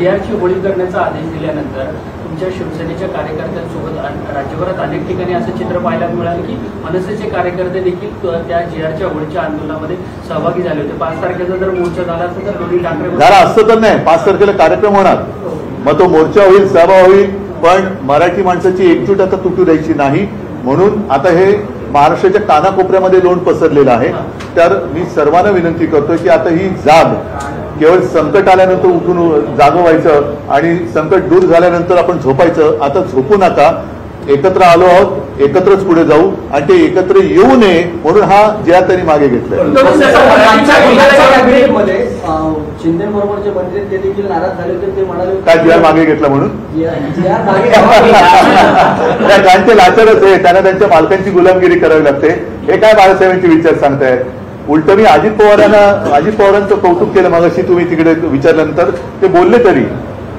जी.आरची होळी करण्याचा आदेश दिल्यानंतर तुमच्या शिवसेनेच्या कार्यकर्त्यांसोबत राज्यभरात अनेक ठिकाणी असं चित्र पाहायला मिळालं की मनसेचे कार्यकर्ते देखील त्या जी.आरच्या होळीच्या आंदोलनामध्ये सहभागी झाले होते। 5 तारखेचा जर मोर्चा झाला असता तर दोन्ही ठाकरे झाला असतं तर नाही, 5 तारखेला कार्यक्रम होणार, मग तो मोर्चा होईल, सभा होईल, पण मराठी माणसाची एकजूट आता तुटू द्यायची नाही। म्हणून आता हे महाराष्ट्राच्या कानाकोपऱ्यामध्ये लोण पसरलेलं आहे। तर मी सर्वांना विनंती करतोय की आता ही जाग केवळ संकट आल्यानंतर उठून जागं व्हायचं आणि संकट दूर झाल्यानंतर आपण झोपायचं, आता झोपू नका। एकत्र आलो आहोत, एकत्रच पुढे जाऊ आणि ते एकत्र येऊ नये म्हणून हा जी.आर त्यांनी मागे घेतलाय। शिंदेबरोबरचे मंत्री ते देखील नाराज झाले होते, ते म्हणाले काय जी.आर मागे घेतला म्हणून? कारण ते लाचारच आहे, त्यांना त्यांच्या मालकांची गुलामगिरी करावी लागते। हे काय बाळासाहेबांचे विचार सांगतायत? उलट मी अजित पवारांचं कौतुक केलं मगाशी तुम्ही तिकडे विचारल्यानंतर, ते बोलले तरी,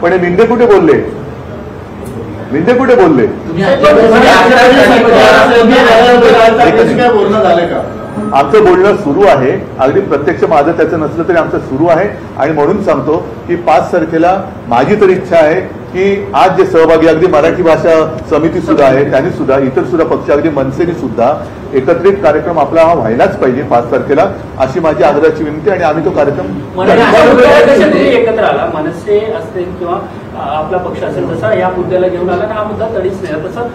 पण हे मिंदे कुठे बोलले? मिंदे कुठे बोलले? बोलणं झालं का? आमचं बोलणं सुरू आहे, अगदी प्रत्यक्ष माझं त्याचं नसलं तरी आमचं सुरू आहे। आणि म्हणून सांगतो की 5 तारखेला माझी तर इच्छा आहे की आज जे सहभागी अगदी मराठी भाषा समिती सुद्धा आहे, त्यांनी सुद्धा, इतर सुद्धा पक्ष, अगदी मनसेने सुद्धा एकत्रित कार्यक्रम आपला हा व्हायलाच पाहिजे 5 तारखेला, अशी माझी आग्रहाची विनंती। आणि आम्ही तो कार्यक्रम एकत्र आला, मनसे असतील किंवा आपला पक्ष असेल, तसा या मुद्द्याला घेऊन आला, हा मुद्दा तडीच नाही, तसं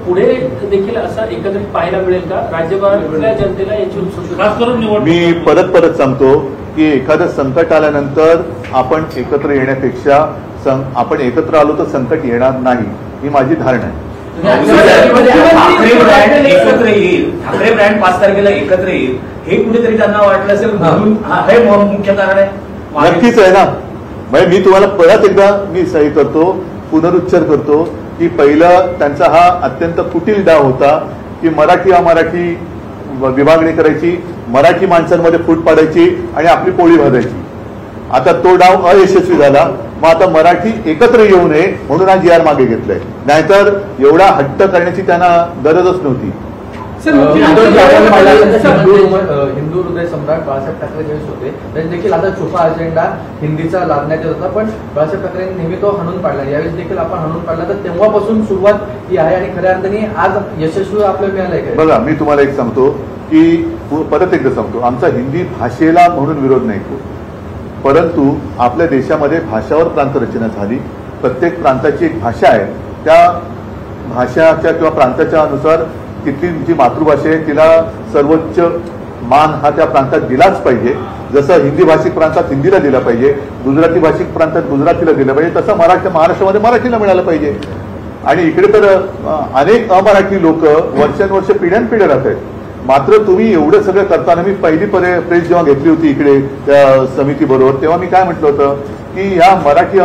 पुढे देखील असं एकत्रित पाहायला मिळेल का? राज्यभरातल्या जनतेला याची उत्सुकता। मी परत सांगतो की एखादं संकट आल्यानंतर आपण एकत्र येण्यापेक्षा आपण एकत्र आलो तर संकट येणार नाही, ही माझी धारणा आहे। एकत्र येईल, ठाकरे ब्रँड 5 तारखेला एकत्र येईल, हे कुठेतरी त्यांना वाटलं असेल, हे मुख्य कारण आहे। नक्कीच आहे ना। म्हणजे मी तुम्हाला परत एकदा मी सही करतो, पुनरुच्चार करतो की पहिला त्यांचा हा अत्यंत कुटील डाव होता की मराठी अमराठी विभागणी करायची, मराठी माणसांमध्ये फूट पाडायची आणि आपली पोळी भाजायची। आता तो डाव अयशस्वी झाला, मग आता मराठी एकत्र येऊ नये म्हणून हा जी.आर मागे घेतलाय, नाहीतर एवढा हट्ट करण्याची त्यांना गरजच नव्हती। हिंदू हृदय सम्राट बाळासाहेब ठाकरे ज्यावेळेस होते त्यांनी देखील आता छुपा अजेंडा हिंदीचा लादण्यात येत होता, पण बाळासाहेब ठाकरेंनी नेहमी तो हाणून पाडला, यावेळेस देखील आपण हाणून पाडला, तर तेव्हापासून सुरुवात ही आहे आणि खऱ्या अर्थाने आज यशस्वी आपल्याला मिळालंय। बघा, मी तुम्हाला एक सांगतो की परत एकदा सांगतो, आमचा हिंदी भाषेला म्हणून विरोध नाही, परंतु आपल्या देशामध्ये भाषावर प्रांतरचना झाली, प्रत्येक प्रांताची एक भाषा आहे, त्या भाषाच्या किंवा प्रांताच्या अनुसार तिथली जी मातृभाषा आहे तिला सर्वोच्च मान हा त्या प्रांतात दिलाच पाहिजे। जसं हिंदी भाषिक प्रांतात हिंदीला दिला पाहिजे, गुजराती भाषिक प्रांतात गुजरातीला दिलं पाहिजे, तसं महाराष्ट्रामध्ये मराठीला मिळालं पाहिजे। आणि इकडे तर अनेक अमराठी लोक वर्षानुवर्ष पिढ्यानपिढ्या राहत आहेत, मात्र तुम्ही एवढं सगळं करताना, मी पहिली प्रेस जेव्हा घेतली होती इकडे त्या समितीबरोबर, तेव्हा मी काय म्हटलं होतं की या मराठी